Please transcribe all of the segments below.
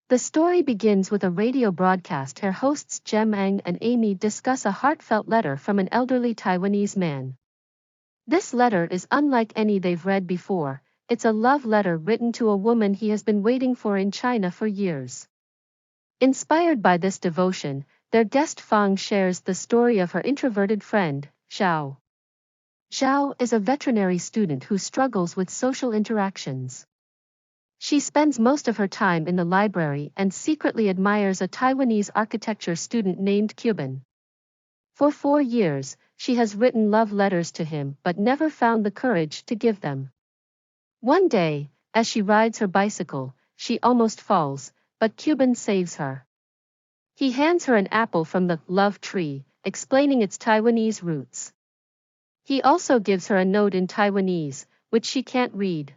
The story begins with a radio broadcast where hosts Jem Ang and Amy discuss a heartfelt letter from an elderly Taiwanese man. This letter is unlike any they've read before. It's a love letter written to a woman he has been waiting for in China for years. Inspired by this devotion, their guest Fang shares the story of her introverted friend, Xiao. Xiao is a veterinary student who struggles with social interactions. She spends most of her time in the library and secretly admires a Taiwanese architecture student named Cuban. For 4 years, she has written love letters to him but never found the courage to give them. One day, as she rides her bicycle, she almost falls, but Cuban saves her. He hands her an apple from the love tree, explaining its Taiwanese roots. He also gives her a note in Taiwanese, which she can't read.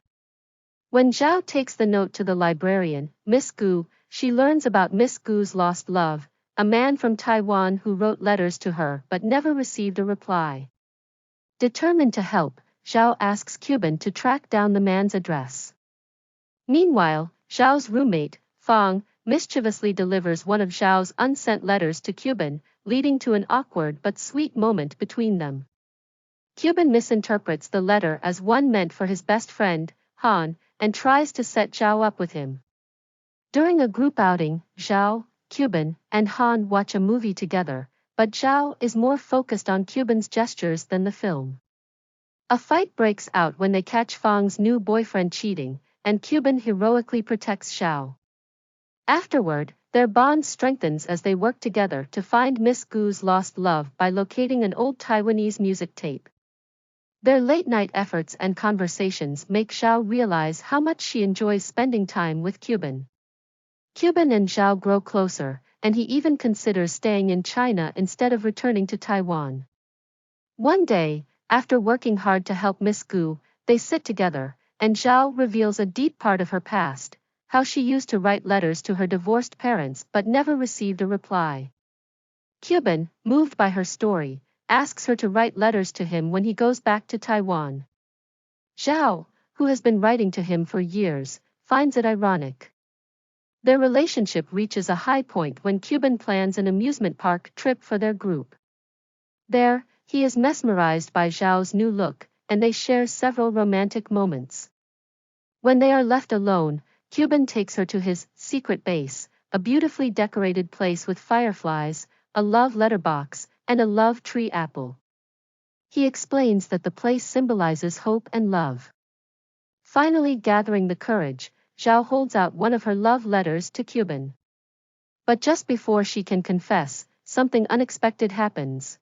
When Zhao takes the note to the librarian, Miss Gu, she learns about Miss Gu's lost love, a man from Taiwan who wrote letters to her but never received a reply. Determined to help, Zhao asks Cuban to track down the man's address. Meanwhile, Zhao's roommate, Fang, mischievously delivers one of Zhao's unsent letters to Cuban, leading to an awkward but sweet moment between them. Cuban misinterprets the letter as one meant for his best friend, Han, and tries to set Zhao up with him. During a group outing, Zhao, Cuban, and Han watch a movie together, but Zhao is more focused on Cuban's gestures than the film. A fight breaks out when they catch Fang's new boyfriend cheating, and Cuban heroically protects Zhao. Afterward, their bond strengthens as they work together to find Miss Gu's lost love by locating an old Taiwanese music tape. Their late-night efforts and conversations make Zhao realize how much she enjoys spending time with Cuban. Cuban and Zhao grow closer, and he even considers staying in China instead of returning to Taiwan. One day, after working hard to help Miss Gu, they sit together, and Zhao reveals a deep part of her past, how she used to write letters to her divorced parents but never received a reply. Cuban, moved by her story, asks her to write letters to him when he goes back to Taiwan. Zhao, who has been writing to him for years, finds it ironic. Their relationship reaches a high point when Cuban plans an amusement park trip for their group. There, he is mesmerized by Zhao's new look, and they share several romantic moments. When they are left alone, Cuban takes her to his secret base, a beautifully decorated place with fireflies, a love letter box, and a love tree apple. He explains that the place symbolizes hope and love. Finally gathering the courage, Zhao holds out one of her love letters to Cuban. But just before she can confess, something unexpected happens.